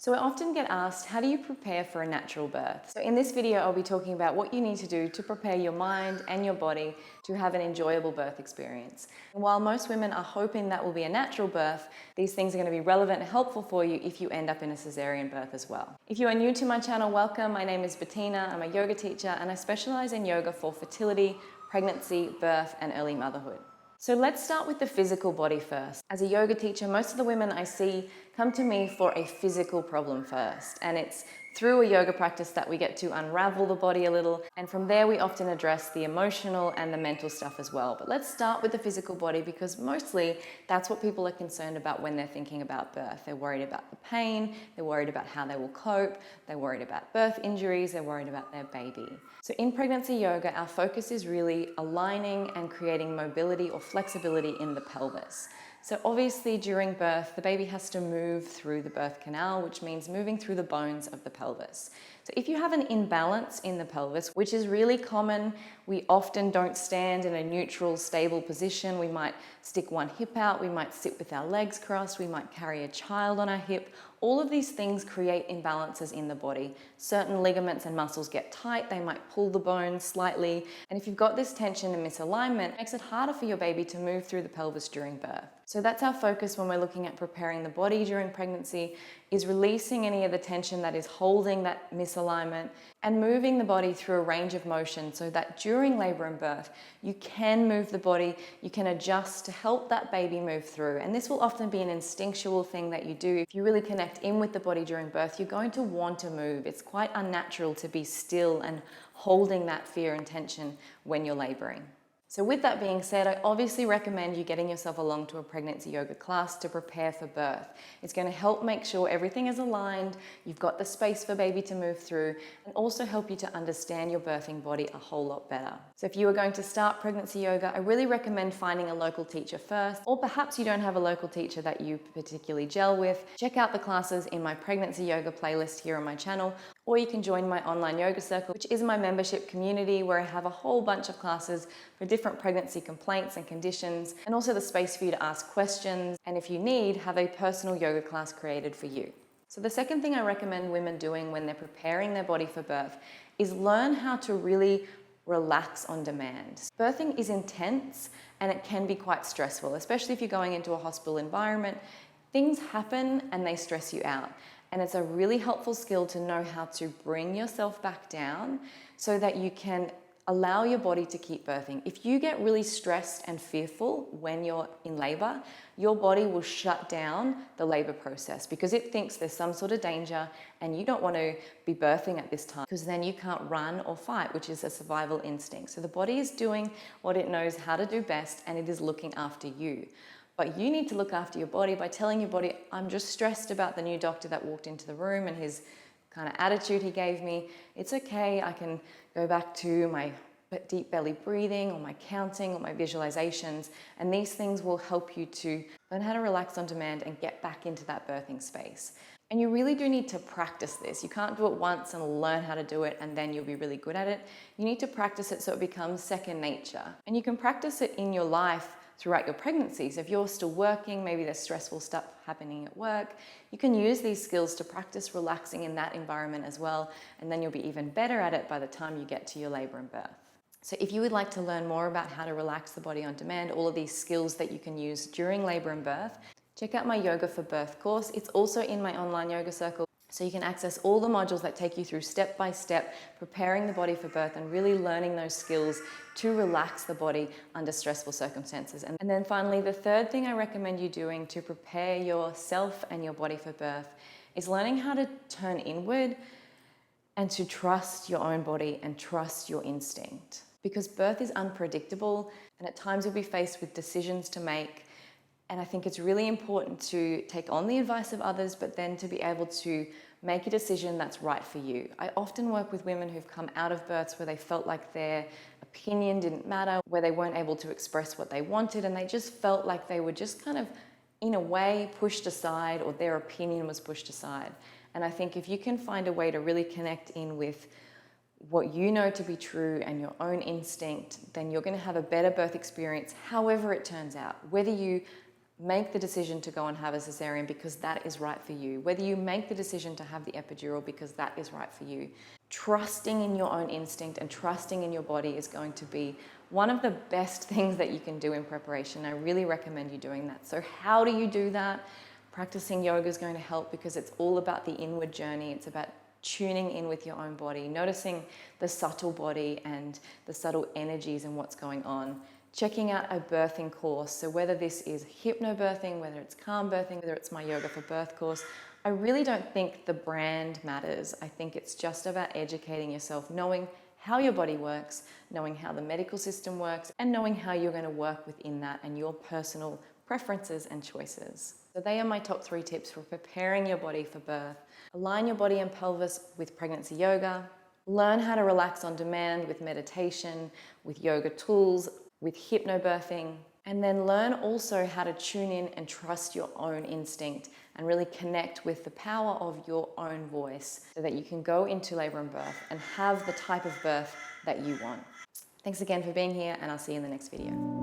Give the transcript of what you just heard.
So I often get asked, how do you prepare for a natural birth? So in this video, I'll be talking about what you need to do to prepare your mind and your body to have an enjoyable birth experience. And while most women are hoping that will be a natural birth, these things are going to be relevant and helpful for you if you end up in a cesarean birth as well. If you are new to my channel, welcome. My name is Bettina. I'm a yoga teacher and I specialize in yoga for fertility, pregnancy, birth, and early motherhood. So let's start with the physical body first. As a yoga teacher, most of the women I see come to me for a physical problem first. And it's through a yoga practice that we get to unravel the body a little. And from there, we often address the emotional and the mental stuff as well. But let's start with the physical body because mostly that's what people are concerned about when they're thinking about birth. They're worried about the pain, they're worried about how they will cope, they're worried about birth injuries, they're worried about their baby. So in pregnancy yoga, our focus is really aligning and creating mobility or flexibility in the pelvis. So obviously during birth, the baby has to move through the birth canal, which means moving through the bones of the pelvis. So if you have an imbalance in the pelvis, which is really common, we often don't stand in a neutral, stable position. We might stick one hip out, we might sit with our legs crossed, we might carry a child on our hip. All of these things create imbalances in the body. Certain ligaments and muscles get tight, they might pull the bones slightly. And if you've got this tension and misalignment, it makes it harder for your baby to move through the pelvis during birth. So that's our focus when we're looking at preparing the body during pregnancy, is releasing any of the tension that is holding that misalignment and moving the body through a range of motion so that during labor and birth, you can move the body, you can adjust to help that baby move through. And this will often be an instinctual thing that you do. If you really connect in with the body during birth, you're going to want to move. It's quite unnatural to be still and holding that fear and tension when you're laboring. So with that being said, I obviously recommend you getting yourself along to a pregnancy yoga class to prepare for birth. It's going to help make sure everything is aligned, you've got the space for baby to move through, and also help you to understand your birthing body a whole lot better. So if you are going to start pregnancy yoga, I really recommend finding a local teacher first, or perhaps you don't have a local teacher that you particularly gel with. Check out the classes in my pregnancy yoga playlist here on my channel, or you can join my online yoga circle, which is my membership community where I have a whole bunch of classes for different pregnancy complaints and conditions, and also the space for you to ask questions, and if you need, have a personal yoga class created for you. So the second thing I recommend women doing when they're preparing their body for birth is learn how to really relax on demand. Birthing is intense and it can be quite stressful, especially if you're going into a hospital environment. Things happen and they stress you out. And it's a really helpful skill to know how to bring yourself back down so that you can allow your body to keep birthing. If you get really stressed and fearful when you're in labor, your body will shut down the labor process because it thinks there's some sort of danger and you don't want to be birthing at this time because then you can't run or fight, which is a survival instinct. So the body is doing what it knows how to do best and it is looking after you. But you need to look after your body by telling your body, I'm just stressed about the new doctor that walked into the room and his kind of attitude he gave me. It's okay, I can go back to my deep belly breathing or my counting or my visualizations, and these things will help you to learn how to relax on demand and get back into that birthing space. And you really do need to practice this. You can't do it once and learn how to do it and then you'll be really good at it. You need to practice it so it becomes second nature. And you can practice it in your life throughout your pregnancy. So if you're still working, maybe there's stressful stuff happening at work, you can use these skills to practice relaxing in that environment as well, and then you'll be even better at it by the time you get to your labor and birth. So if you would like to learn more about how to relax the body on demand, all of these skills that you can use during labor and birth, check out my Yoga for Birth course. It's also in my online yoga circle. So you can access all the modules that take you through step by step, preparing the body for birth and really learning those skills to relax the body under stressful circumstances. And then finally, the third thing I recommend you doing to prepare yourself and your body for birth is learning how to turn inward and to trust your own body and trust your instinct. Because birth is unpredictable and at times you'll be faced with decisions to make. And I think it's really important to take on the advice of others, but then to be able to make a decision that's right for you. I often work with women who've come out of births where they felt like their opinion didn't matter, where they weren't able to express what they wanted, and they just felt like they were just kind of, in a way, pushed aside, or their opinion was pushed aside. And I think if you can find a way to really connect in with what you know to be true and your own instinct, then you're going to have a better birth experience, however it turns out. Whether you make the decision to go and have a cesarean because that is right for you, whether you make the decision to have the epidural because that is right for you, trusting in your own instinct and trusting in your body is going to be one of the best things that you can do in preparation. I really recommend you doing that. So how do you do that? Practicing yoga is going to help because it's all about the inward journey. It's about tuning in with your own body, noticing the subtle body and the subtle energies and what's going on. Checking out a birthing course. So whether this is hypnobirthing, whether it's calm birthing, whether it's my Yoga for Birth course, I really don't think the brand matters. I think it's just about educating yourself, knowing how your body works, knowing how the medical system works, and knowing how you're going to work within that and your personal preferences and choices. So they are my top 3 tips for preparing your body for birth. Align your body and pelvis with pregnancy yoga. Learn how to relax on demand with meditation, with yoga tools, with hypnobirthing, and then learn also how to tune in and trust your own instinct and really connect with the power of your own voice so that you can go into labor and birth and have the type of birth that you want. Thanks again for being here, and I'll see you in the next video.